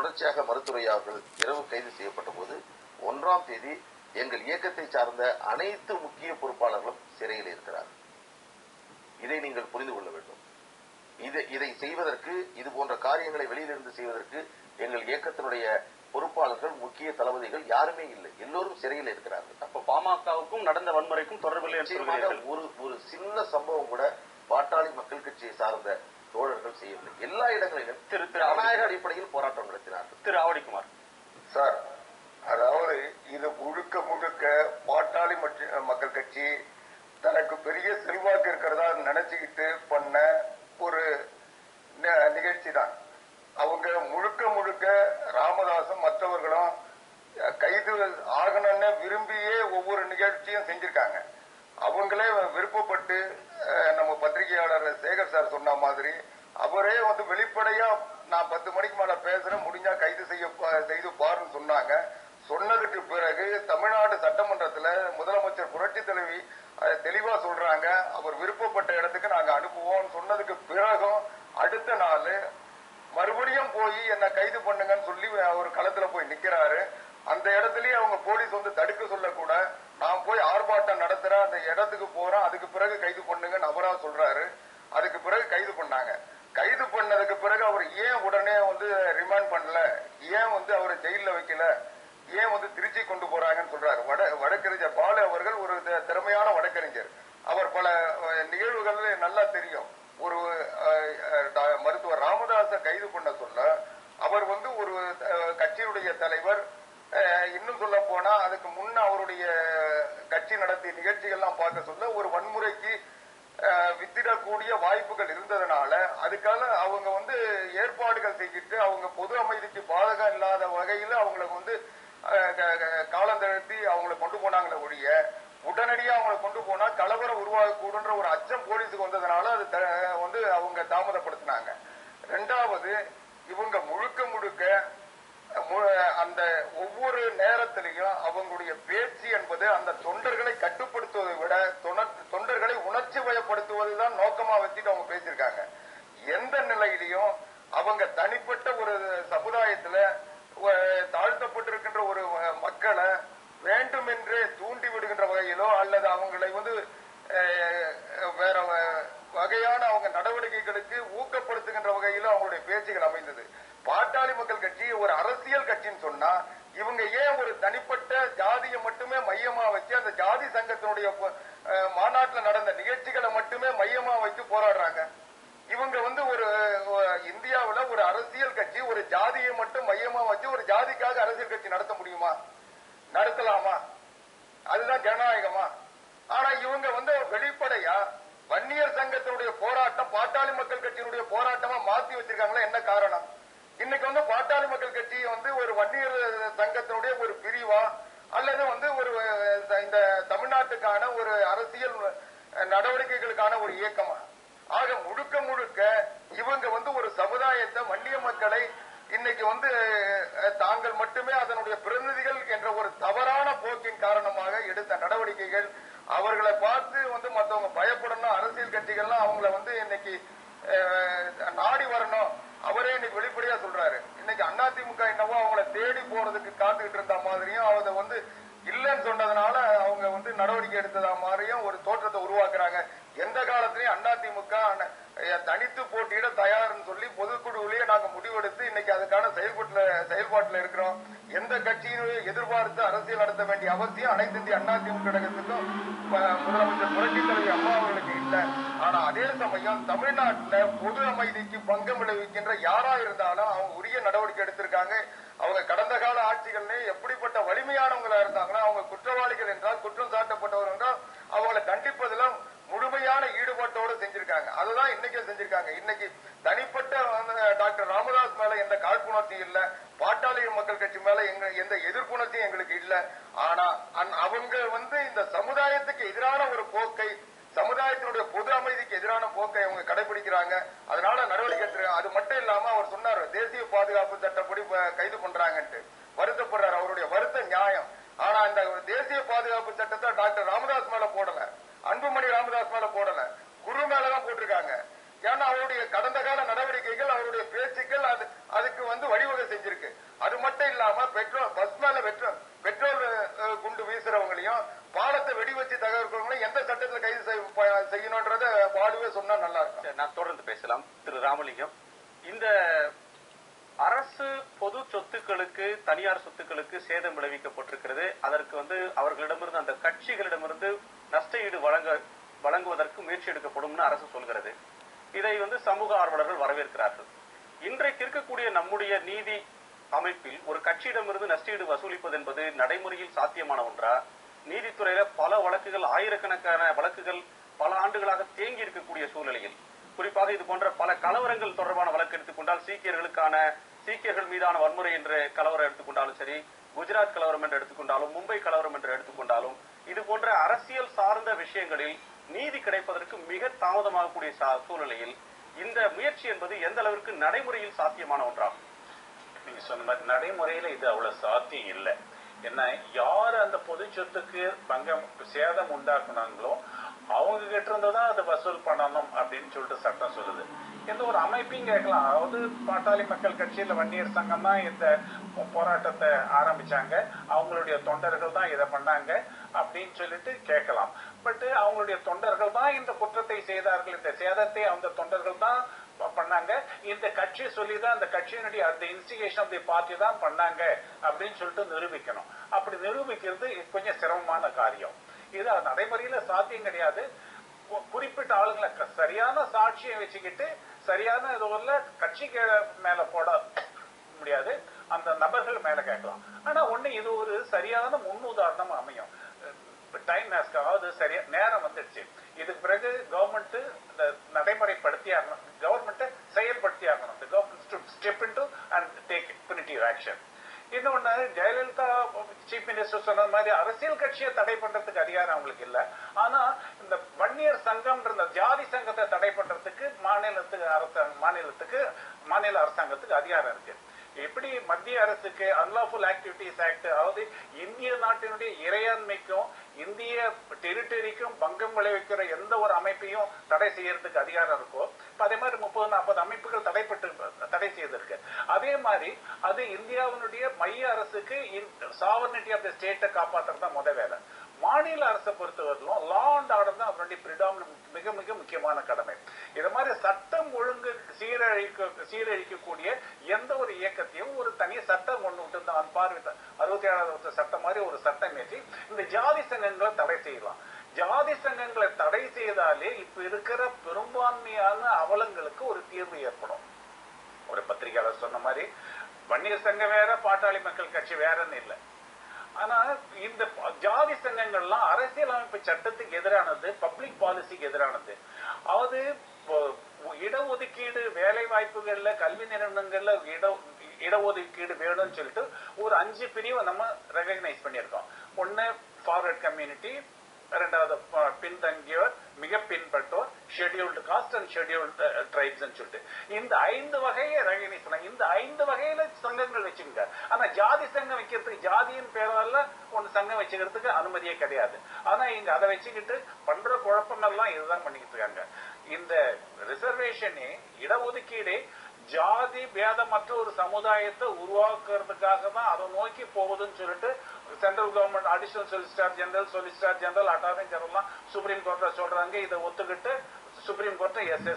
தொடர்ச்சியாக மருத்துவரையா அவர்கள் இரவு கைது செய்யப்பட்ட போது 1ஆம் தேதி எங்கள் இயக்கத்தை சார்ந்த அனைத்து முக்கிய பொறுப்பாளர்களும் சிறையில் இருக்கிறார். இதை நீங்கள் புரிந்து கொள்ள வேண்டும். இதை செய்வதற்கு, இது போன்ற காரியங்களை வெளியிலிருந்து செய்வதற்கு எங்கள் இயக்கத்தினுடைய பொறுப்பாளர்கள், முக்கிய தளபதிகள் யாருமே இல்லை. எல்லோரும் சிறையில் இருக்கிறார்கள். அப்ப பாமகவுக்கும் நடந்த வன்முறைக்கும் தொடர்பில் ஒரு சின்ன சம்பவம் கூட பாட்டாளி மக்கள் கட்சியை சார்ந்த தோழர்கள் செய்யவில்லை. எல்லா இடங்களிலும் ஜனநாயக அடிப்படையில் போராட்டம் நடத்தினார்கள். திரு ஆவடிக்குமார் சார், அதாவது இது முழுக்க முழுக்க பாட்டாளி மக்கள் கட்சி தனக்கு பெரிய செல்வாக்கு இருக்கிறதா நினைச்சுக்கிட்டு பண்ண ஒரு நிகழ்ச்சி தான். அவங்க முழுக்க முழுக்க ராமதாசும் மற்றவர்களும் கைது ஆகணும்னு விரும்பியே ஒவ்வொரு நிகழ்ச்சியும் செஞ்சிருக்காங்க. அவங்களே விருப்பப்பட்டு நம்ம பத்திரிகையாளர் சேகர் சார் சொன்ன மாதிரி அவரே வெளிப்படையா நான் 10 மணிக்கு மேல பேசுறேன், முடிஞ்சா கைது செய்து பாருன்னு சொன்னாங்க. சொன்னதுக்கு பிறகு தமிழ்நாடு சட்டமன்றத்தில் முதலமைச்சர் புரட்சி தலைவி தெளிவா சொல்றாங்க, அவர் விருப்பப்பட்ட இடத்துக்கு நாங்க அனுப்புவோம் சொன்னதுக்கு பிறகும் அடுத்த நாள் மறுபடியும் போய் என்ன கைது பண்ணுங்கன்னு சொல்லி அவர் களத்துல போய் நிக்கிறாரு. அந்த இடத்துலயே அவங்க போலீஸ் தடுக்க சொல்லக்கூட, நான் போய் ஆர்ப்பாட்டம் நடத்துறேன், அந்த இடத்துக்கு போறேன், அதுக்கு பிறகு கைது பண்ணுங்கன்னு அவரா சொல்றாரு. அதுக்கு பிறகு கைது பண்ணாங்க. கைது பண்ணதுக்கு பிறகு அவர் ஏன் உடனே ரிமாண்ட் பண்ணல, ஏன் அவரை ஜெயில வைக்கல, ஏன் திருச்சி கொண்டு போறாங்கன்னு சொல்றாரு. வழக்கறிஞர் பாலு அவர்கள் ஒரு திறமையான வழக்கறிஞர். அவர் பல நிகழ்வுகள் நல்லா தெரியும். ஒரு மருத்துவர் ராமதாஸை கைது பண்ண சொல்ல அவர் ஒரு கட்சியுடைய தலைவர், இன்னும் சொல்ல போனா அதுக்கு முன்ன அவருடைய கட்சி நடத்திய நிகழ்ச்சிகள்லாம் பார்க்க சொல்ல ஒரு வன்முறைக்கு வித்திடக்கூடிய வாய்ப்புகள் இருந்ததுனால அதுக்காக அவங்க ஏற்பாடுகள் செஞ்சுட்டு அவங்க பொது அமைதிக்கு பாதகம் இல்லாத வகையில அவங்களுக்கு காலந்தழுத்தி அவங்களை கொண்டு போனாங்களே ஒழிய உடனடியாக அவங்களை கொண்டு போனா கலவரம் உருவாகக்கூடுன்ற ஒரு அச்சம் போலீஸுக்கு வந்ததுனால அது அவங்க தாமதப்படுத்தினாங்க. ரெண்டாவது, இவங்க முழுக்க முழுக்க அந்த ஒவ்வொரு நேரத்திலையும் அவங்களுடைய பேச்சு என்பது அந்த தொண்டர்களை கட்டுப்படுத்துவதை விட தொண்டர்களை உணர்ச்சி வயப்படுத்துவதுதான் நோக்கமா வச்சுட்டு அவங்க பேசியிருக்காங்க. எந்த நிலையிலையும் அவங்க தனிப்பட்ட ஒரு சமுதாயத்துல தாழ்த்தப்பட்டிருக்கின்ற ஒரு மக்களை வேண்டுமென்றே தூண்டி விடுகின்ற வகையிலோ அல்லது அவங்களை வேற வகையான அவங்க நடவடிக்கைகளுக்கு ஊக்கப்படுத்துகின்ற வகையிலோ அவங்களுடைய பேச்சுகள் அமைந்தது. பாட்டாளி மக்கள் கட்சி ஒரு அரசியல் கட்சின்னு சொன்னா இவங்க ஏன் ஒரு தனிப்பட்ட ஜாதியை மட்டுமே மையமா வச்சு அந்த ஜாதி சங்கத்தினுடைய மாநாட்டில் நடந்த நிகழ்ச்சிகளை மட்டுமே மையமா வச்சு போராடுறாங்க? இவங்க ஒரு இந்தியாவில் ஒரு அரசியல் கட்சி ஒரு ஜாதியை மட்டும் மையமா வச்சு ஒரு ஜாதிக்காக அரசியல் கட்சி நடத்த முடியுமா? நடத்தலாமா? அதுதான் ஜனநாயகமா? ஆனா இவங்க வெளிப்படையா வன்னியர் சங்கத்தினுடைய போராட்டம் பாட்டாளி மக்கள் கட்சியினுடைய போராட்டமா மாத்தி வச்சிருக்காங்களா? என்ன காரணம்? இன்னைக்கு பாட்டாளி மக்கள் கட்சி ஒரு வன்னியர் சங்கத்தினுடைய ஒரு பிரிவா அல்லது ஒரு இந்த தமிழ்நாட்டுக்கான ஒரு அரசியல் நடவடிக்கைகளுக்கான ஒரு இயக்கமா? ஆக முழுக்க முழுக்க இவங்க ஒரு சமுதாயத்தை, வன்னிய மக்களை இன்னைக்கு தாங்கள் மட்டுமே அதனுடைய பிரதிநிதிகள் என்ற ஒரு தவறான போக்கின் காரணமாக எடுத்த நடவடிக்கைகள். அவர்களை பார்த்து மற்றவங்க பயப்படணும், அரசியல் கட்சிகள்லாம் அவங்கள இன்னைக்கு நாடி வரணும். அவரே இன்னைக்கு வெளிப்படையா சொல்றாரு, இன்னைக்கு அதிமுக என்னவோ அவங்கள தேடி போறதுக்கு காத்துக்கிட்டு இருந்த மாதிரியும் அதை இல்லைன்னு சொன்னதுனால அவங்க நடவடிக்கை எடுத்ததா மாதிரியும் ஒரு தோற்றத்தை உருவாக்குறாங்க. எந்த காலத்திலயும் அதிமுக தனித்து போட்டியிட தயார்னு சொல்லி பொதுக்குழுவிலேயே நாங்க முடிவெடுத்து இன்னைக்கு அதுக்கான செயல்பாட்டுல இருக்கிறோம். எந்த கட்சியும் எதிர்பார்த்து அரசியல் நடத்த வேண்டிய அவசியம் அனைத்து இந்திய அதிமுக கழகத்துக்கும் முதலமைச்சர் புரட்சி தலைவி அம்மா அவர்களுக்கு இல்லை. ஆனா அதே சமயம் தமிழ்நாட்டில் பொது அமைதிக்கு பங்கம் விளைவிக்கின்ற யாரா இருந்தாலும் அவங்க உரிய நடவடிக்கை எடுத்திருக்காங்க. அவங்க கடந்த கால ஆட்சிகள்ல எப்படிப்பட்ட வலிமையானவங்களா இருந்தாங்களோ, அவங்க குற்றவாளிகள் என்றால், குற்றம் சாட்டப்பட்டவர் என்றால் அவங்களை கண்டிப்பதிலும் முழுமையான ஈடுபாட்டோடு செஞ்சிருக்காங்க. அதுதான் இன்னைக்கு செஞ்சிருக்காங்க. இன்னைக்கு தனிப்பட்ட டாக்டர் ராமதாஸ் மேல எந்த காழ்ப்புணர்ச்சி இல்ல, பாட்டாளி மக்கள் கட்சி மேல எந்த எதிர்ப்புணர்ச்சியும் எங்களுக்கு இல்ல. ஆனா அவங்க இந்த சமுதாயத்துக்கு எதிரான ஒரு போக்கை, சமுதாயத்தினுடைய பொது அமைதிக்கு எதிரான போக்கை அவங்க கடைபிடிக்கிறாங்க. அதனால நடவடிக்கை எடுத்துருக்காங்க. அது மட்டும் இல்லாம அவர் சொன்னார், தேசிய பாதுகாப்பு சட்டப்படி கைது பண்றாங்கன்ட்டு வருத்தப்படுறாரு. அவருடைய வருத்த நியாயம். ஆனா இந்த தேசிய பாதுகாப்பு சட்டத்தை டாக்டர் ராமதாஸ் மேல போடல, அன்புமணி ராமதாஸ் மேல போடல, குரு மேலதான் போட்டிருக்காங்க. ஏன்னா அவருடைய கடந்த கால நடவடிக்கைகள், அவருடைய பேச்சுக்கள் அதுக்கு வழிவகை செஞ்சிருக்கு. பாலத்தை வெடி வச்சு தகர்க்கிறவங்களும் எந்த சட்டத்துல கைது செய்யணும்ன்றத வாடுவே சொன்னா நல்லா இருக்கும். நான் தொடர்ந்து பேசலாம். திரு ராமலிங்கம், இந்த அரசு பொது சொத்துக்களுக்கு தனியார் சொத்துக்களுக்கு சேதம் விளைவிக்கப்பட்டிருக்கிறது. அதற்கு அவர்களிடமிருந்து அந்த கட்சிகளிடமிருந்து நஷ்ட ஈடு வழங்குவதற்கு முயற்சி எடுக்கப்படும் அரசு சொல்கிறது. இதை சமூக ஆர்வலர்கள் வரவேற்கிறார்கள். இன்றைக்கு இருக்கக்கூடிய நம்முடைய நீதி அமைப்பில் ஒரு கட்சியிடமிருந்து நஷ்டஈடு வசூலிப்பது என்பது நடைமுறையில் சாத்தியமான ஒன்றா? நீதித்துறையில பல வழக்குகள், ஆயிரக்கணக்கான வழக்குகள் பல ஆண்டுகளாக தேங்கி இருக்கக்கூடிய சூழ்நிலையில், குறிப்பாக இது போன்ற பல கலவரங்கள் தொடர்பான வழக்கு எடுத்துக்கொண்டால், சீக்கியர்கள் மீதான வன்முறை என்ற கலவரம் எடுத்துக்கொண்டாலும் சரி, குஜராத் கலவரம் என்று எடுத்துக்கொண்டாலும், மும்பை கலவரம் என்று எடுத்துக்கொண்டாலும், இது போன்ற அரசியல் சார்ந்த விஷயங்களில் நீதி கிடைப்பதற்கு மிக தாமதமாகக்கூடிய சூழ்நிலையில் இந்த முயற்சி என்பது எந்த அளவிற்கு நடைமுறையில் சாத்தியமான ஒன்றாகும்? நீங்க சொன்ன மாதிரி நடைமுறையில இது அவ்வளவு சாத்தியம் இல்லை. என்ன, யாரு அந்த பொது சொத்துக்கு சேதம் உண்டாக்குனாங்களோ அவங்க கிட்ட இருந்துதான் அதை வசூல் பண்ணணும் அப்படின்னு சொல்லிட்டு சட்டம் சொல்லுது. எந்த ஒரு அமைப்பையும் கேட்கலாம். அதாவது பாட்டாளி மக்கள் கட்சியில வன்னியர் சங்கம் தான் இந்த போராட்டத்தை ஆரம்பிச்சாங்க, அவங்களுடைய தொண்டர்கள் தான் இதை பண்ணாங்க அப்படின்னு சொல்லிட்டு கேட்கலாம். பட் அவங்களுடைய தொண்டர்கள் தான் இந்த குற்றத்தை செய்தார்கள், இந்த சேதத்தை அந்த தொண்டர்கள் தான் பண்ணாங்க, இந்த கட்சி சொல்லிதான் அந்த கட்சியினுடைய அந்த இன்ஸ்டிகேஷன் ஆஃப் தி பார்ட்டி தான் பண்ணாங்க அப்படின்னு சொல்லிட்டு நிரூபிக்கணும். அப்படி நிரூபிக்கிறது கொஞ்சம் சிரமமான காரியம். இது நடைமுறையில சாத்தியம் கிடையாது. குறிப்பிட்ட ஆளுங்களை சரியான சாட்சியை வச்சுக்கிட்டு சரியான இதுல கட்சிக்கு மேல போட முடியாது, அந்த நபர்கள் மேல கேட்கலாம். ஆனா ஒண்ணு, இது ஒரு சரியான முன்னுதாரணம் அமையும். டைம் அதாவது சரியா நேரம் வந்துடுச்சு. இதுக்கு பிறகு கவர்மெண்ட் இந்த நடைமுறைப்படுத்தி ஆகணும், கவர்மெண்ட் செயல்படுத்தி ஆகணும். The government should step into and take punitive action. இன்னொன்னு, ஜெயலலிதா சீஃப் மினிஸ்டர் சொன்ன மாதிரி அரசியல் கட்சியை தடை பண்றதுக்கு அதிகாரம் அவங்களுக்கு இல்ல. ஆனா இந்த வன்னியர் சங்கம் ஜாதி சங்கத்தை தடை பண்றதுக்கு மாநில அரசாங்கத்துக்கு அதிகாரம் இருக்கு. எப்படி மத்திய அரசுக்கு அன்லாஃபுல் ஆக்டிவிட்டிஸ் ஆக்ட், அதாவது இந்திய நாட்டினுடைய இறையாண்மைக்கும் இந்திய டெரிட்டரிக்கும் பங்கம் விளைவிக்கிற எந்த ஒரு அமைப்பையும் தடை செய்யறதுக்கு அதிகாரம் இருக்கோ, அதே மாதிரி 30-40 அமைப்புகள் தடை செய்திருக்கு. அதே மாதிரி அது இந்தியாவினுடைய மைய அரசுக்கு சாவர்னிட்டி ஆஃப் த ஸ்டேட்டை காப்பாற்றுறது தான் முதல் வேலை. மாநில அரசை பொறுத்தவரையிலும் லா அண்ட் ஆர்டர் தான் அவருடைய பிரிடாமினன்ட் மிக மிக முக்கியமான கடமை. இது மாதிரி சட்டம் ஒழுங்கு சீரழிக்கக்கூடிய எந்த ஒரு இயக்கத்தையும் ஒரு தனி சட்டம் ஒண்ணு விட்டு 67வது சட்டம் மாதிரி ஒரு சட்டம் ஏற்றி இந்த ஜாதி சங்கங்களை தடை செய்யலாம். ஜாதி சங்கங்களை தடை செய்தாலே இப்ப இருக்கிற பெரும்பான்மையான அவலங்களுக்கு ஒரு தீர்வு ஏற்படும். ஒரு பத்திரிகையாளர் சொன்ன மாதிரி வன்னியர் சங்கம் வேற, பாட்டாளி மக்கள் கட்சி வேறன்னு இல்லை. ஆனா இந்த ஜாதி சங்கங்கள்லாம் அரசியலமைப்பு சட்டத்துக்கு எதிரானது, பப்ளிக் பாலிசிக்கு எதிரானது. அதாவது இடஒதுக்கீடு, வேலை வாய்ப்புகள்ல, கல்வி நிறுவனங்கள்ல இடஒதுக்கீடு வேணும்னு சொல்லிட்டு ஒரு 5 பிரிவை நம்ம ரெகக்னைஸ் பண்ணியிருக்கோம். ஒன்னு ஃபார்வர்ட் கம்யூனிட்டி, இரண்டாவது பின்தங்கியோர், மிக பின்பற்றோர், scheduled caste and scheduled tribes சொல்லிட்டு இந்த 5 வகையை ரெகனைஸ் பண்ண. இந்த 5 வகையில சங்கங்கள் வச்சுங்க. ஆனா ஜாதி சங்கம் வைக்கிறதுக்கு, ஜாதியின் பேரால ஒன்னு சங்கம் வச்சுக்கிறதுக்கு அனுமதியே கிடையாது. ஆனா இங்க அதை வச்சுக்கிட்டு பண்ற குழப்பம் எல்லாம் இதுதான் பண்ணிக்கிட்டு இருக்காங்க. இந்த ரிசர்வேஷனே, இடஒதுக்கீடே ஜாதி பேதமற்ற ஒரு சமுதாயத்தை உருவாக்குறதுக்காக தான் அதை நோக்கி போகுதுன்னு சொல்லிட்டு central government additional solicitor general attorney general supreme கோர்ட்ல சொல்றாங்க. இதை ஒத்துக்கிட்டு சுப்ரீம் கோர்ட் எஸ்.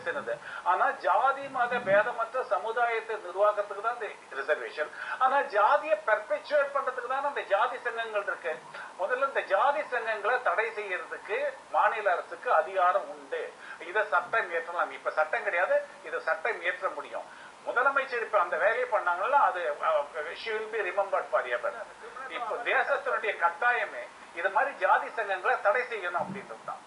ஆனா ஜாதி மத பேதமற்ற சமுதாயத்தை நிர்வாகத்துக்கு தான் இந்த ரிசர்வேஷன். ஆனா ஜாதியை பெர்பெச்சுவேட் பண்றதுக்கு தான் அந்த ஜாதி சங்கங்கள் இருக்கு. முதல்ல இந்த ஜாதி சங்கங்களை தடை செய்யறதுக்கு மாநில அரசுக்கு அதிகாரம் உண்டு. இதை சட்டம் இயற்றலாம். இப்ப சட்டம் கிடையாது, இதை சட்டம் இயற்ற முடியும். முதலமைச்சர் இப்ப அந்த வேலையை பண்ணாங்கன்னா அது she will be remembered forever. இப்ப தேசத்தினுடைய கட்டாயமே இது மாதிரி ஜாதி சங்கங்களை தடை செய்யணும் அப்படின்றது தான்.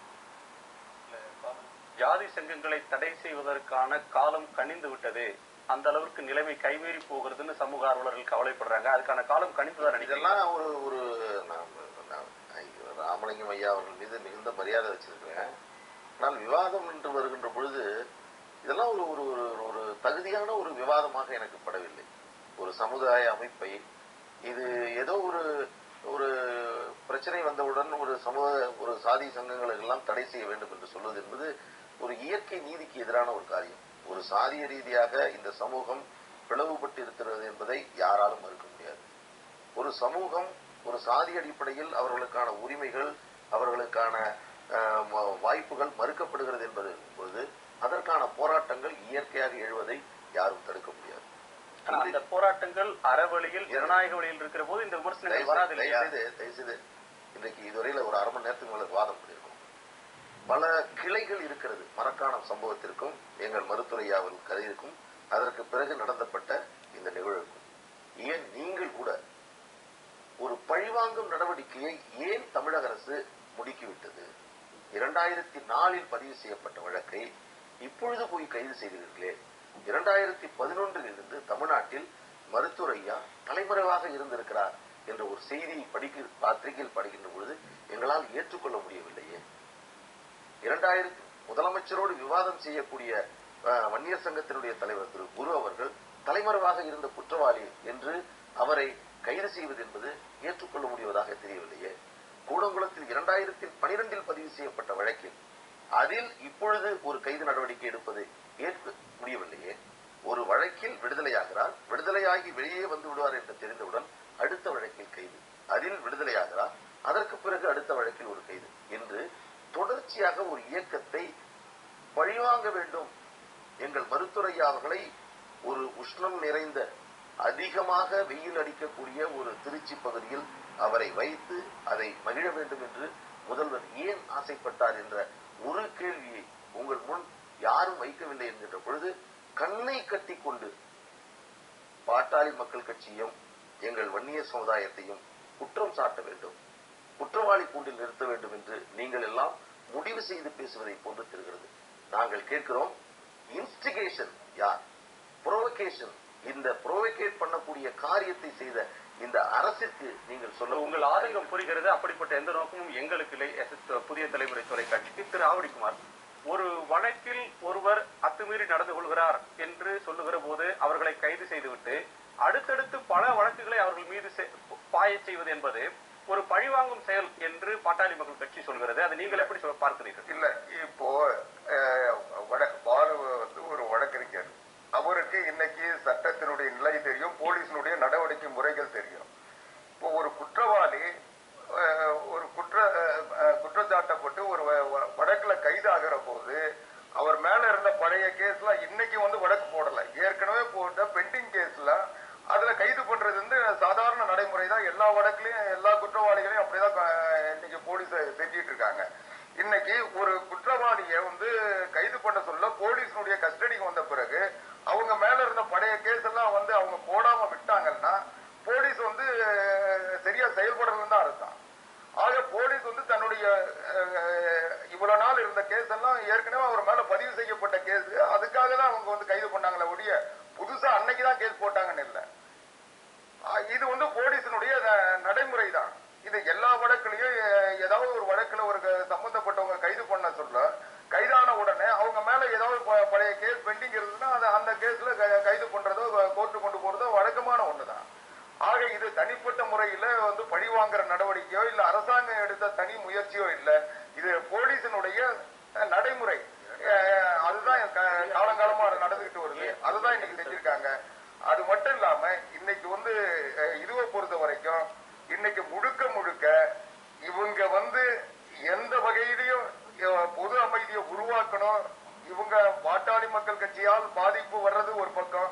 ஜாதி சங்கங்களை தடை செய்வதற்கான காலம் கனிந்து விட்டது, அந்த அளவுக்கு நிலைமை கைமீறி போகிறதுன்னு சமூக ஆர்வலர்கள் கவலைப்படுறாங்க. அதுக்கான காலம் கணிந்துதான். இதெல்லாம் ஒரு ராமலிங்கம் ஐயா அவர்கள் மீது மிகுந்த மரியாதை வச்சிருக்கிறேன். ஆனால் விவாதம் என்று வருகின்ற பொழுது இதெல்லாம் ஒரு ஒரு தகுதியான ஒரு விவாதமாக எனக்கு படவில்லை. ஒரு சமுதாய அமைப்பை இது ஏதோ ஒரு பிரச்சனை வந்தவுடன் ஒரு சாதி சங்கங்களுக்கு எல்லாம் தடை செய்ய வேண்டும் என்று சொல்வது என்பது ஒரு இயற்கை நீதிக்கு எதிரான ஒரு காரியம். ஒரு சாதிய ரீதியாக இந்த சமூகம் பிளவுபட்டு இருக்கிறது என்பதை யாராலும் மறுக்க முடியாது. ஒரு சமூகம் ஒரு சாதி அடிப்படையில் அவர்களுக்கான உரிமைகள், அவர்களுக்கான வாய்ப்புகள் மறுக்கப்படுகிறது என்பது பொழுது அதற்கான போராட்டங்கள் இயற்கையாக எழுவதை யாரும் தடுக்க முடியாது. அந்த போராட்டங்கள் அறவழியில் ஜனநாயக வழியில் இருக்கிற போது இந்த விமர்சனங்கள் வராது. தயவுசெய்து இன்றைக்கு இதுவரையில ஒரு அரை மணி நேரத்துக்கு மேல வாதம் பண்ணியிருக்கோம். பல கிளைகள் இருக்கிறது. மரக்காணம் சம்பவத்திற்கும் எங்கள் மருத்துவரையாவில் கதைக்கும் அதற்கு பிறகு நடத்தப்பட்ட இந்த நிகழ்வுக்கும் ஏன் நீங்கள் கூட ஒரு பழிவாங்கும் நடவடிக்கையை ஏன் தமிழக அரசு முடுக்கிவிட்டது? 2004 பதிவு செய்யப்பட்ட வழக்கை இப்பொழுது போய் கைது செய்கிறீர்களே. 2011 இருந்து தமிழ்நாட்டில் மருத்துவரையா தலைமறைவாக இருந்திருக்கிறார் என்ற ஒரு செய்தியை பத்திரிகையில் படிக்கின்ற பொழுது எங்களால் ஏற்றுக்கொள்ள முடியவில்லையே. 2000 முதலமைச்சரோடு விவாதம் செய்யக்கூடிய வன்னியர் சங்கத்தினுடைய தலைவர் திரு குரு அவர்கள் தலைமறைவாக இருந்த குற்றவாளி என்று அவரை கைது செய்வது என்பது ஏற்றுக்கொள்ள முடிவதாக தெரியவில்லையே. கூடங்குளத்தில் 2012 பதிவு செய்யப்பட்ட வழக்கில் அதில் இப்பொழுது ஒரு கைது நடவடிக்கை எடுப்பது ஏற்க முடியவில்லையே. ஒரு வழக்கில் விடுதலையாகிறார், விடுதலையாகி வெளியே வந்து விடுவார் என்று தெரிந்தவுடன் அடுத்த வழக்கில் கைது, அதில் விடுதலையாகிறார், அதற்கு பிறகு அடுத்த வழக்கில் ஒரு கைது என்று தொடர்ச்சியாக ஒரு இயக்கத்தை பழிவாங்க வேண்டும். எங்கள் மருத்துவரையா அவர்களை ஒரு உஷ்ணம் நிறைந்த அதிகமாக வெயில் அடிக்கக்கூடிய ஒரு திருச்சி பகுதியில் அவரை வைத்து அதை மகிழ வேண்டும் என்று முதல்வர் ஏன் ஆசைப்பட்டார் என்ற ஒரு கேள்வியை உங்கள் முன் யாரும் வைக்கவில்லை என்கின்ற பொழுது கண்ணை கட்டி கொண்டு பாட்டாளி மக்கள் கட்சியும் எங்கள் வன்னியர் சமுதாயத்தையும் குற்றம் சாட்ட வேண்டும், குற்றவாளி கூண்டில் நிறுத்த வேண்டும் என்று நீங்கள் எல்லாம் முடிவு செய்து பேசுவதை போன்று தெரிகிறது. நாங்கள் கேட்கிறோம், இன்ஸ்டிகேஷன் யார்? புரோவோகேஷன், இந்த புரோவோகேட் பண்ணக்கூடிய காரியத்தை செய்த இந்த அரசிற்கு நீங்கள் சொல்ல. உங்கள் ஆதங்கம் புரிகிறது. அப்படிப்பட்ட எந்த நோக்கமும் எங்களுக்கு இல்லை. புதிய தலைமுறை தொலைக்காட்சிக்கு திரு ஆவடிக்குமார், ஒரு வழக்கில் ஒருவர் அத்துமீறி நடந்து கொள்கிறார் என்று சொல்லுகிற போது அவர்களை கைது செய்துவிட்டு அடுத்தடுத்து பல வழக்குகளை அவர்கள் மீது பாய செய்வது என்பது ஒரு பழிவாங்கும் செயல் என்று பாட்டாளி மக்கள் கட்சி சொல்கிறது. அதை நீங்கள் எப்படி பார்க்கிறீர்கள்? இல்ல, இப்போ பாலு வந்து ஒரு வழக்கறிஞர், அவருக்கு இன்னைக்கு சட்டத்தினுடைய நிலை தெரியும், போலீஸினுடைய நடவடிக்கை முறைகள் தெரியும். இப்போ ஒரு குற்றவாளி ஒரு குற்றச்சாட்டப்பட்டு ஒரு வழக்குல கைதாகிற போது அவர் மேல இருந்த பழைய கேஸ்ல இன்னைக்கு வந்து வழக்கு போடல, ஏற்கனவே போட்ட பெண்டிங் கேஸ்ல அதுல கைது பண்றது வந்து சாதாரண நடைமுறை தான். எல்லா வழக்குலயும் எல்லா குற்றவாளிகளையும் அப்படிதான் இன்னைக்கு போலீஸ் செஞ்சிட்டு இருக்காங்க. இன்னைக்கு ஒரு குற்றவாளியை வந்து கைது பண்ண சொல்ல போலீஸினுடைய கஸ்டடிக்கு வந்த பிறகு அவங்க மேல இருந்த பழைய கேஸ் எல்லாம் வந்து அவங்க போடாம விட்டாங்கன்னா போலீஸ் வந்து சரியா செயல்படுறதுன்னு தான் அர்த்தம். ஆக போலீஸ் வந்து தன்னுடைய இவ்வளவு நாள் இருந்த கேஸ் எல்லாம் ஏற்கனவே அவர் மேல பதிவு செய்யப்பட்ட கேஸ், அதுக்காக தான் அவங்க வந்து கைது பண்ணாங்களே ஒழிய புதுசா அன்னைக்குதான் கேஸ் போட்டாங்கன்னு இல்லை. இது வந்து போலீஸினுடைய நடைமுறை தான். இது எல்லா வழக்குலயும் ஏதாவது ஒரு வழக்குல ஒரு சம்பந்தப்பட்டவங்க கைது பண்ண சொல்ல கைதான உடனே அவங்க மேல ஏதாவது பழைய கேஸ் பெண்டிங் இருந்ததுன்னா அந்த கேஸ்ல கைது பண்றதோ கோர்ட்டு கொண்டு போறதோ வழக்கமான ஒண்ணுதான். ஆக இது தனிப்பட்ட முறையில வந்து பழிவாங்குற நடவடிக்கையோ இல்ல அரசாங்கம் எடுத்த தனி முயற்சியோ இல்ல, இது போலீஸினுடைய நடைமுறை. அதுதான் காலங்காலமா நடந்துகிட்டு வருது, அதுதான் இன்னைக்கு செஞ்சிருக்காங்க. அது மட்டும் இல்லாம இன்னைக்கு வந்து இதுவை பொறுத்த வரைக்கும் இன்னைக்கு முழுக்க முழுக்க இவங்க வந்து எந்த வகையிலையும் பொது அமைதியை உருவாக்கணும், இவங்க பாட்டாளி மக்கள் கட்சியால் பாதிப்பு வர்றது ஒரு பக்கம்,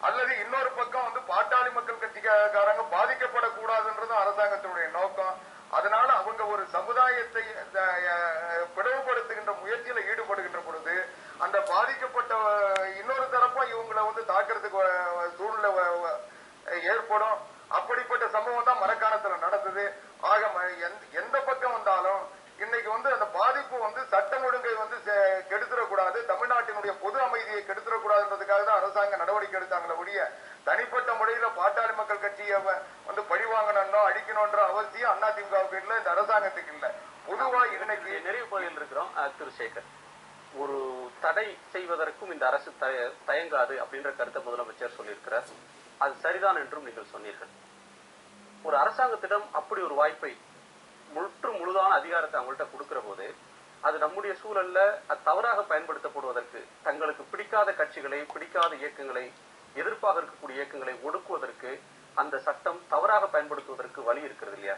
அல்லது இன்னொரு பக்கம் வந்து பாட்டாளி மக்கள் கட்சிக்காரங்க பாதிக்கப்படக்கூடாதுன்றதும் அரசாங்கத்தினுடைய நோக்கம். அதனால அவங்க ஒரு சமுதாயத்தை பிளவுபடுத்துகின்ற முயற்சியில ஈடுபடுகின்ற பொழுது அந்த பாதிக்கப்பட்ட இன்னொரு தரப்பும் இவங்களை வந்து தாக்குறதுக்கு சூழ்நிலை ஏற்படும். அப்படிப்பட்ட சம்பவம் தான் மரக்காணத்துல நடந்தது. ஆக எந்த பக்கம் வந்தாலும் இன்னைக்கு வந்து அந்த பாதிப்பு வந்து சட்டம் ஒழுங்கை வந்து கெடுத்துடக்கூடாது, தமிழ்நாட்டினுடைய பொது அமைதியை கெடுத்துடக்கூடாதுன்றதுக்காக தான் அரசாங்கம் நடவடிக்கை எடுத்தாங்களே ஒழிய தனிப்பட்ட முறையில பாட்டாளி மக்கள் கட்சியை வந்து பழிவாங்கணும்னோ அடிக்கணும்ன்ற அவசியம் அதிமுகவுக்கு இல்ல, இந்த அரசாங்கத்துக்கு இல்ல. பொதுவா இன்னைக்கு நிறைவு பகுதியில் இருக்கிறோம். திரு சேகர், ஒரு தடை செய்வதற்கும் இந்த அரசு தயங்காது அப்படின்ற கருத்தை முதலமைச்சர் சொல்லியிருக்கிறார். அது சரிதான் என்றும் நீங்கள் சொன்னீர்கள். ஒரு அரசாங்கத்திடம் அப்படி ஒரு வாய்ப்பை முழுதான அதிகாரத்தை அவங்கள்ட்ட கொடுக்கிற போது அது நம்முடைய சூழல்ல தவறாக பயன்படுத்தப்படுவதற்கு, தங்களுக்கு பிடிக்காத கட்சிகளை, பிடிக்காத இயக்கங்களை, எதிர்ப்பாக இருக்கக்கூடிய இயக்கங்களை ஒடுக்குவதற்கு அந்த சட்டம் தவறாக பயன்படுத்துவதற்கு வழி இருக்கிறது இல்லையா?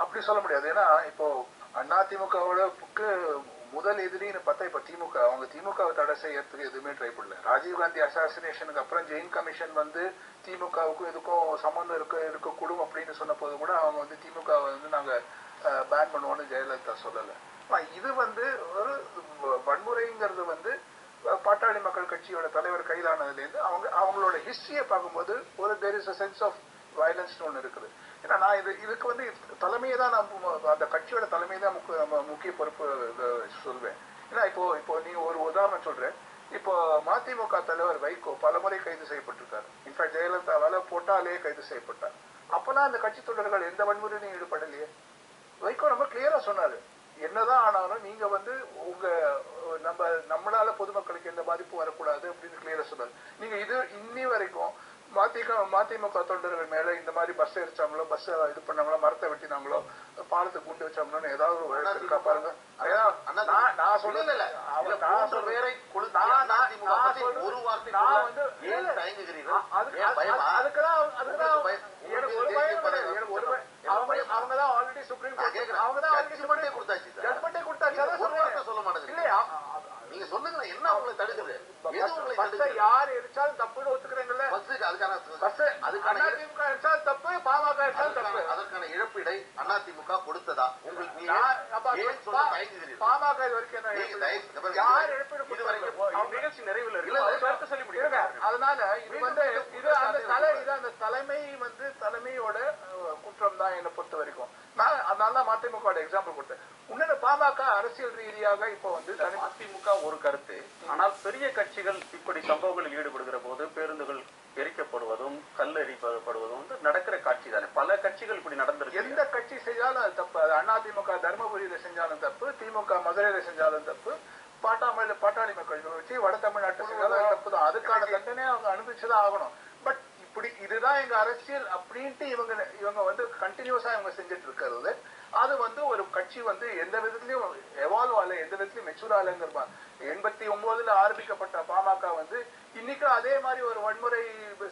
அப்படி சொல்ல முடியாது. ஏன்னா இப்போ அதிமுகவோட முதல் எதிரின்னு பார்த்தா இப்ப திமுக. அவங்க திமுகவை தடை செய்யறதுக்கு எதுவுமே ட்ரை பண்ணல. ராஜீவ்காந்தி அசாசினேஷனுக்கு அப்புறம் ஜெயின் கமிஷன் வந்து திமுகவுக்கும் இதுக்கும் சம்பந்தம் இருக்கக்கூடும் அப்படின்னு சொன்ன போது கூட அவங்க வந்து திமுக வந்து நாங்க பேன் பண்ணுவோம்னு ஜெயலலிதா சொல்லல. இது வந்து ஒரு வன்முறைங்கிறது வந்து பாட்டாளி மக்கள் கட்சியோட தலைவர் கையிலானதுல இருந்து அவங்களோட ஹிஸ்டரியை பார்க்கும்போது ஒரு there is a sense of violence ஒன்று இருக்குது. ஏன்னா நான் இதுக்கு வந்து தலைமையை தான் நான் அந்த கட்சியோட தலைமையை தான் முக்கிய பொறுப்பு சொல்வேன். ஏன்னா இப்போ நீங்க ஒரு உதாரணம் சொல்றேன். இப்போ மதிமுக தலைவர் வைகோ பலமுறை கைது செய்யப்பட்டிருக்காரு. இன்ஃபேக்ட் ஜெயலலிதாவால போட்டாலே கைது செய்யப்பட்டார். அப்பெல்லாம் அந்த கட்சி தொண்டர்கள் எந்த வன்முறையும் ஈடுபடலையே. வைகோ ரொம்ப கிளியரா சொன்னாரு, என்னதான் ஆனாலும் நீங்க வந்து நம்மளால பொதுமக்களுக்கு எந்த பாதிப்பும் வரக்கூடாது அப்படின்னு கிளியரா சொன்னாரு. நீங்க இது இன்னி வரைக்கும் மதிமுக தொண்டர்கள் மேல இந்த மாதிரி பஸ் எரிச்சாங்களோ, பஸ் இது பண்ணாங்களோ, மரத்தை வெட்டினாங்களோ, பாலத்தை குண்டு வச்சாங்களோன்னு ஏதாவது ஒரு வழக்கு இருக்கா பாருங்க. நான் சொல்றேன் அவங்கதான் ஆல்ரெடி சுப்ரீம் கோர்ட் அவங்கதான் ஜட்மெண்டே கொடுத்தாச்சு. சொல்ல மாட்டேங்க இல்லையா? நீங்க சொல்லுங்க, என்ன அவங்களை தடுக்குது? யார் எரிச்சாலும் தப்புன்னு ஒத்துக்கிறீங்கல்ல? அதுக்கான தப்பு, பாமக அதற்கான இழப்பீடை அதிமுக கொடுத்ததா உங்களுக்கு? பாமக இது வரைக்கும் யார் இழப்பீடு நிகழ்ச்சி நிறைவில் இருக்கு சொல்லி முடியுங்க. அதனால இது வந்து இது அந்த தலைமை வந்து தலைமையோட குற்றம் தான் என்னை பொறுத்த வரைக்கும். நான் அதனால மதிமுக எக்ஸாம்பிள் கொடுத்தேன். உடனே பாமக அரசியல் ரீதியாக இப்போ வந்து அதிமுக ஒரு கருத்து. ஆனால் பெரிய கட்சிகள் இப்படி சம்பவங்களில் ஈடுபடுகிற போது பேருந்துகள் எரிக்கப்படுவதும் கல்லெறிப்படுவதும் வந்து நடக்கிற காட்சி தானே. பல கட்சிகள் இப்படி நடந்திருக்கு. எந்த கட்சி செஞ்சாலும் அது தப்பு. அது அதிமுக தர்மபுரியில செஞ்சாலும் தப்பு, திமுக மதுரையில செஞ்சாலும் தப்பு, பாட்டாளி மக்கள் வச்சு வட தமிழ்நாட்டு செஞ்சாலும் தப்பு தான். அதுக்கான தண்டனை அவங்க அனுபவிச்சுதான் ஆகணும். பட் இப்படி இதுதான் எங்க அரசியல் அப்படின்ட்டு இவங்க வந்து கண்டினியூஸா இவங்க செஞ்சுட்டு இருக்கிறது. அது வந்து ஒரு கட்சி வந்து எந்த விதத்திலயும் எவால்வ் ஆகல, எந்த விதத்திலயும் மெச்சூர் ஆகலங்கிறப்பா. 89 ஆரம்பிக்கப்பட்ட பாமக வந்து இன்னைக்கு அதே மாதிரி ஒரு வன்முறை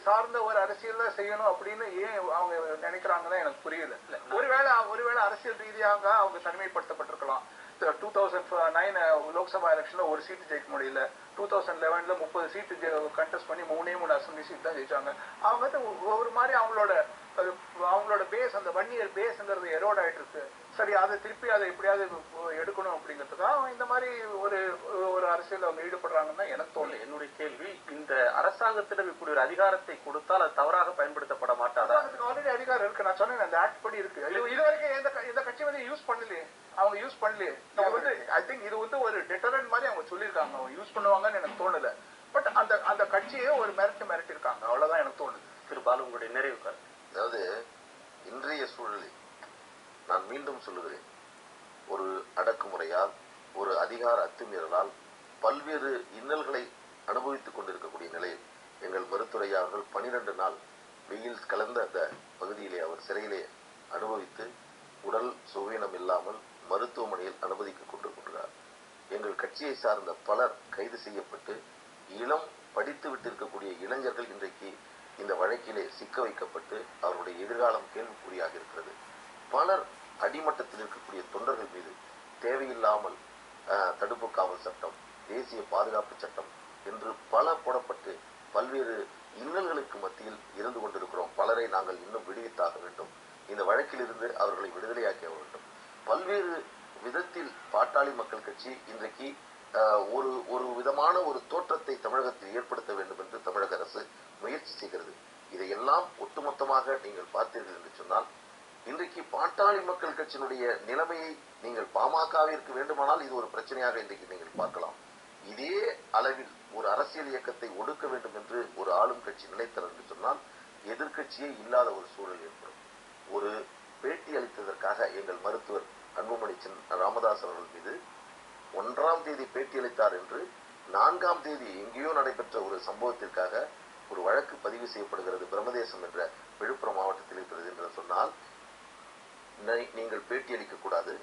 சார்ந்த ஒரு அரசியல் தான் செய்யணும் அப்படின்னு ஏன் அவங்க நினைக்கிறாங்கன்னு எனக்கு புரியல. ஒருவேளை அரசியல் ரீதியாக அவங்க தனிமைப்படுத்தப்பட்டிருக்கலாம். 2009 லோக்சபா எலெக்ஷன்ல ஒரு சீட்டு ஜெயிக்க முடியல. 2011 30 சீட்டு கண்டெஸ்ட் பண்ணி 3 அசம்பிளி சீட் தான் ஜெயிச்சாங்க. அவங்க வந்து ஒரு மாதிரி அவங்களோட பேஸ், அந்த வன்னியர் பேஸ்ங்கிறது எரோட் ஆயிட்டு இருக்கு. சரி, அதை திருப்பி அதை எப்படியாவது எடுக்கணும் அப்படிங்கிறதுக்காக இந்த மாதிரி ஒரு அரசியல் அவங்க ஈடுபடுறாங்கன்னு தான் எனக்கு தோணுது. என்னுடைய கேள்வி, இந்த அரசாங்கத்திடம் இப்படி ஒரு அதிகாரத்தை கொடுத்தால் அது தவறாக பயன்படுத்தப்பட மாட்டாதா? ஆல்ரெடி அதிகாரம் இருக்கு. நான் சொன்னேன், அந்த ஆக்ட் படி இருக்கு. இது வரைக்கும் எந்த கட்சி வந்து யூஸ் பண்ணலையே. அவங்க யூஸ் பண்ணலையே. இது வந்து ஐ திங்க் இது வந்து ஒரு டெட்டரன்ட் மாதிரி அவங்க சொல்லியிருக்காங்க. அவங்க யூஸ் பண்ணுவாங்கன்னு எனக்கு தோணல. பட் அந்த கட்சியே ஒரு மிரட்டி இருக்காங்க. அவ்வளவுதான் எனக்கு தோணுது. திரு பாலு, உங்களுடைய நிறைவு கருத்து. அதாவது இன்றைய சூழலில் நான் மீண்டும் சொல்லுகிறேன், ஒரு அடக்குமுறையால், ஒரு அதிகார அத்துமீறலால் பல்வேறு இன்னல்களை அனுபவித்துக் கொண்டிருக்கக்கூடிய நிலையில் எங்கள் மருத்துவரையா அவர்கள் 12 நாள் வெயில் கலந்த அந்த பகுதியிலே அவர் சிறையிலே அனுபவித்து உடல் சுவீனம் இல்லாமல் மருத்துவமனையில் அனுமதித்துக் கொண்டிருக்கிறார். எங்கள் கட்சியை சார்ந்த பலர் கைது செய்யப்பட்டு இளம் படித்து விட்டிருக்கக்கூடிய இளைஞர்கள் இன்றைக்கு இந்த வழக்கிலே சிக்க வைக்கப்பட்டு அவருடைய எதிர்காலம் கேள்விக்குறியாக இருக்கிறது. பலர் அடிமட்டத்தில் இருக்கக்கூடிய தொண்டர்கள் மீது தேவையில்லாமல் தடுப்பு காவல் சட்டம், தேசிய பாதுகாப்பு சட்டம் என்று பல போடப்பட்டு பல்வேறு இன்னல்களுக்கு மத்தியில் இருந்து கொண்டிருக்கிறோம். பலரை நாங்கள் இன்னும் விடுவித்தாக வேண்டும். இந்த வழக்கில் இருந்து அவர்களை விடுதலையாக்க வேண்டும். பல்வேறு விதத்தில் பாட்டாளி மக்கள் கட்சி இன்றைக்கு ஒரு விதமான ஒரு தோற்றத்தை தமிழகத்தில் ஏற்படுத்த வேண்டும் என்று தமிழக அரசு முயற்சி செய்கிறது. இதையெல்லாம் ஒட்டுமொத்தமாக நீங்கள் பார்த்தீர்கள் என்று சொன்னால், இன்றைக்கு பாட்டாளி மக்கள் கட்சியினுடைய நிலைமையை நீங்கள் பாமகவிற்கு வேண்டுமானால் இது ஒரு பிரச்சனையாக இன்றைக்கு நீங்கள் பார்க்கலாம். இதே அளவில் ஒரு அரசியல் இயக்கத்தை ஒடுக்க வேண்டும் என்று ஒரு ஆளும் கட்சி நினைத்தது என்று சொன்னால் எதிர்கட்சியே இல்லாத ஒரு சூழல் ஏற்படும். ஒரு பேட்டி அளித்ததற்காக எங்கள் மருத்துவர் அன்புமணி ராமதாஸ் அவர்கள் மீது 1ஆம் தேதி பேட்டி அளித்தார் என்று 4ஆம் தேதி எங்கேயோ நடைபெற்ற ஒரு சம்பவத்திற்காக ஒரு வழக்கு பதிவு செய்யப்படுகிறது. பிரம்மதேசம் என்ற விழுப்புரம் மாவட்டத்தில் இருக்கிறது என்று சொன்னால், நீங்கள் பேட்டி அளிக்கக்கூடாது,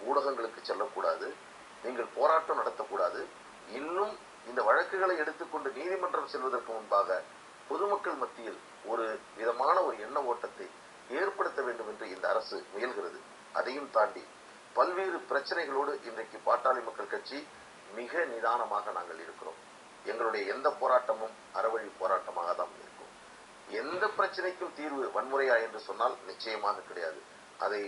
ஊடகங்களுக்கு செல்லக்கூடாது, நீங்கள் போராட்டம் நடத்தக்கூடாது, இன்னும் இந்த வழக்குகளை எடுத்துக்கொண்டு நீதிமன்றம் செல்வதற்கு முன்பாக பொதுமக்கள் மத்தியில் ஒரு விதமான எண்ண ஓட்டத்தை ஏற்படுத்த வேண்டும் என்று இந்த அரசு முயல்கிறது. அதையும் தாண்டி பல்வேறு பிரச்சனைகளோடு இன்றைக்கு பாட்டாளி மக்கள் கட்சி மிக நிதானமாக நாங்கள் இருக்கிறோம். எங்களுடைய எந்த போராட்டமும் அறவழி போராட்டமாக தான் இருக்கும். எந்த பிரச்சனைக்கும் தீர்வு வன்முறையா என்று சொன்னால் நிச்சயமாக கிடையாது. அதை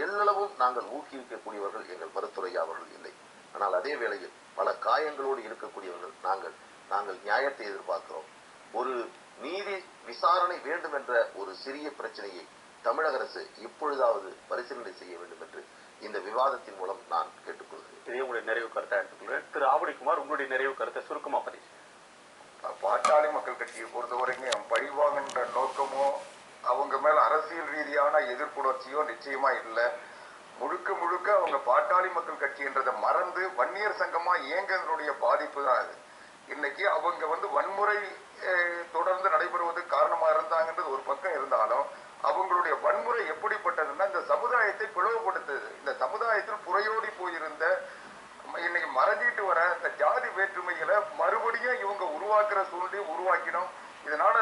எள்ளளவும் நாங்கள் ஊக்குவிக்கக்கூடியவர்கள் எங்கள் மருத்துவரையா அவர்கள் இல்லை. ஆனால் அதே வேளையில் பல காயங்களோடு இருக்கக்கூடியவர்கள் நாங்கள் நியாயத்தை எதிர்பார்க்கிறோம். ஒரு நீதி விசாரணை வேண்டும் என்ற ஒரு சிறிய பிரச்சனையை தமிழக அரசு இப்பொழுதாவது பரிசீலனை செய்ய வேண்டும் என்று இந்த விவாதத்தின் மூலம் நான் கேட்டுக்கொள்கிறேன். இதே உங்களுடைய நிறைவு கருத்தை எடுத்துக்கொள்கிறேன். திரு ஆவடிக்குமார், உங்களுடைய நிறைவு கருத்தை சுருக்கமா பதிவு. பாட்டாளி மக்கள் கட்சியை பொறுத்தவரைக்கும் பழிவாங்கன்ற நோக்கமோ அவங்க மேல அரசியல் ரீதியான எதிர்ப்புணர்ச்சியோ நிச்சயமா இல்லை. முழுக்க முழுக்க அவங்க பாட்டாளி மக்கள் கட்சின்றதை மறந்து வன்னியர் சங்கமா இயங்குவதனுடைய பாதிப்பு தான் அது. இன்னைக்கு அவங்க வன்முறை தொடர்ந்து நடைபெறுவதற்கு காரணமா இருந்தாங்கன்றது ஒரு பக்கம் இருந்தாலும் அவங்களுடைய வன்முறை எப்படிப்பட்டதுன்னா இந்த சமுதாயத்தை பிளவுபடுத்துது. இந்த சமுதாயத்தில் புறையோடி போயிருந்த இன்னைக்கு மறைஞ்சிட்டு வர இந்த ஜாதி வேற்றுமைகளை மறுபடியும் இவங்க உருவாக்குற சூழ்நிலையை உருவாக்கினோம். இதனால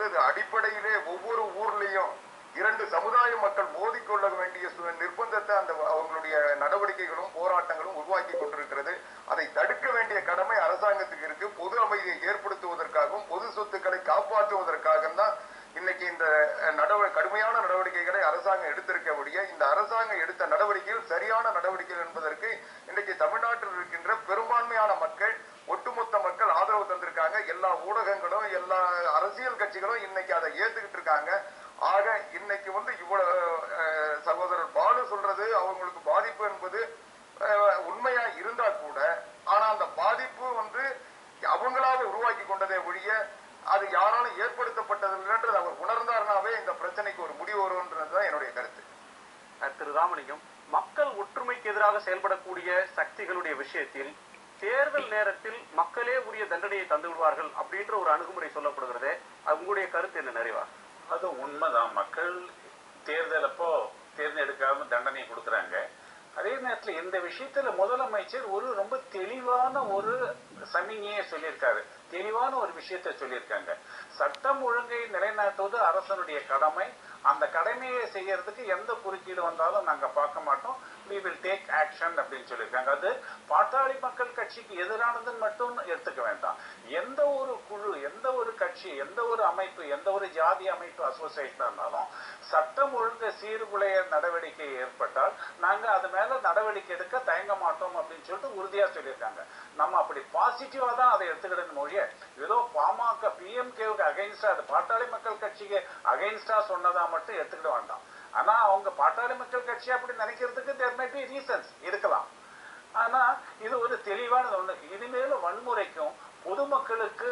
இது அடிப்படையிலே ஒவ்வொரு ஊர்லயும் 2 சமுதாய மக்கள் மோதிக்கொள்ள வேண்டிய நிர்பந்தத்தை அந்த அவங்களுடைய நடவடிக்கைகளும் போராட்டங்களும் உருவாக்கி கொண்டிருக்கிறது. அதை தடுக்க வேண்டிய கடமை அரசாங்கத்துக்கு இருக்கு. பொது அமைதியை ஏற்படுத்துவதற்காகவும் பொது சொத்துக்களை காப்பாற்றுவதற்காக தான் இன்னைக்கு இந்த கடுமையான நடவடிக்கைகளை அரசாங்கம் எடுத்திருக்கக்கூடிய இந்த அரசாங்கம் எடுத்த நடவடிக்கைகள் சரியான நடவடிக்கைகள் என்பதற்கு இன்னைக்கு தமிழ்நாட்டில் இருக்கின்ற பெரும்பான்மையான மக்கள், ஒட்டுமொத்த மக்கள் ஆதரவு தந்திருக்காங்க. எல்லா ஊடகங்களும் எல்லா அரசியல் கட்சிகளும் இன்னைக்கு அதை ஏத்துக்கிட்டு இருக்காங்க. ஆக இன்னைக்கு இவ்வளவு சகோதரர் பாலு சொல்றது அவங்களுக்கு பாதிப்பு என்பது உண்மையா இருந்தா கூட, ஆனா அந்த பாதிப்பு அவங்களாவே உருவாக்கி கொண்டதே ஒழிய அது யாராலும் ஏற்படுத்தப்பட்டதில்லைன்றது அவர் உணர்ந்தாருனாவே இந்த பிரச்சனைக்கு ஒரு முடிவு வரும்ன்றதுதான் என்னுடைய கருத்து. திரு ராமலிங்கம், மக்கள் ஒற்றுமைக்கு எதிராக செயல்படக்கூடிய சக்திகளுடைய விஷயத்தில் தேர்தல் நேரத்தில் மக்களே உரிய தண்டனையை தந்து விடுவார்கள் அப்படின்ற ஒரு அணுகுமுறை சொல்லப்படுகிறது. உங்களுடைய கருத்து என்ன நிறைவா? அது உண்மைதான். மக்கள் தேர்தல் அப்போ தேர்ந்தெடுக்காம தண்டனை கொடுக்குறாங்க. அதே நேரத்தில் இந்த விஷயத்துல முதலமைச்சர் ரொம்ப தெளிவான ஒரு சமிகையை சொல்லியிருக்காரு. தெளிவான ஒரு விஷயத்தை சொல்லியிருக்காங்க. சட்டம் ஒழுங்கை நிலைநாட்டுவது அரசனுடைய கடமை. அந்த கடமையை செய்யறதுக்கு எந்த குறுக்கீடு வந்தாலும் நாங்க பார்க்க மாட்டோம். we will take action அப்படின்னு சொல்லியிருக்காங்க. அது பாட்டாளி மக்கள் கட்சிக்கு எதிரானதுன்னு மட்டும் எடுத்துக்க வேண்டாம். எந்த ஒரு குழு, எந்த ஒரு கட்சி, எந்த ஒரு அமைப்பு, எந்த ஒரு ஜாதி அமைப்பு அசோசியேஷன் இருந்தாலும் சட்டம் ஒழுங்கு சீர்குலைய நடவடிக்கை ஏற்பட்டால் நாங்க அது மேல நடவடிக்கை எடுக்க தயங்க மாட்டோம் அப்படின்னு சொல்லிட்டு உறுதியா சொல்லியிருக்காங்க. நம்ம அப்படி பாசிட்டிவா தான் அதை எடுத்துக்கிடணும் மொழிய ஏதோ பாமக பிஎம்கேவுக்கு அகைன்ஸ்டா, அது பாட்டாளி மக்கள் கட்சிக்கு அகைன்ஸ்டா சொன்னதா மட்டும் எடுத்துக்கிட வேண்டாம். ஆனா அவங்க பாட்டாளி மக்கள் கட்சி அப்படி நினைக்கிறதுக்கு there may be reasons இருக்கலாம். ஆனா இது ஒரு தெளிவானது ஒண்ணு. இனிமேலும் வன்முறைக்கும் பொதுமக்களுக்கு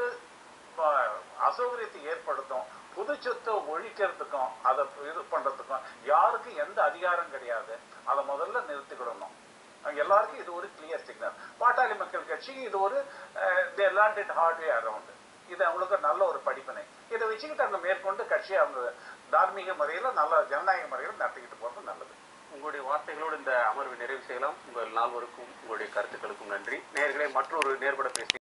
அசௌகரியத்தை ஏற்படுத்தும், பொது சொத்தை ஒழிக்கிறதுக்கும் அதை இது பண்றதுக்கும் யாருக்கும் எந்த அதிகாரம் கிடையாது. அதை முதல்ல நிறுத்திக்கிடணும். எல்லாருக்கும் இது ஒரு கிளியர் சிக்னல். பாட்டாளி மக்கள் கட்சிக்கு இது ஒரு they learned it hard way around. இது அவங்களுக்கு நல்ல ஒரு படிப்பினை. இதை வச்சுக்கிட்டு அவங்க மேற்கொண்டு கட்சியை அவங்க தார்மீக முறையில நல்ல ஜனநாயக முறையில் நடத்திக்கிட்டு போறது நல்லது. உங்களுடைய வார்த்தைகளோடு இந்த அமர்வை நிறைவு செய்யலாம். உங்கள் நால்வருக்கும் உங்களுடைய கருத்துக்களுக்கும் நன்றி. நேயர்களே, மற்றொரு நேர்பட பேசி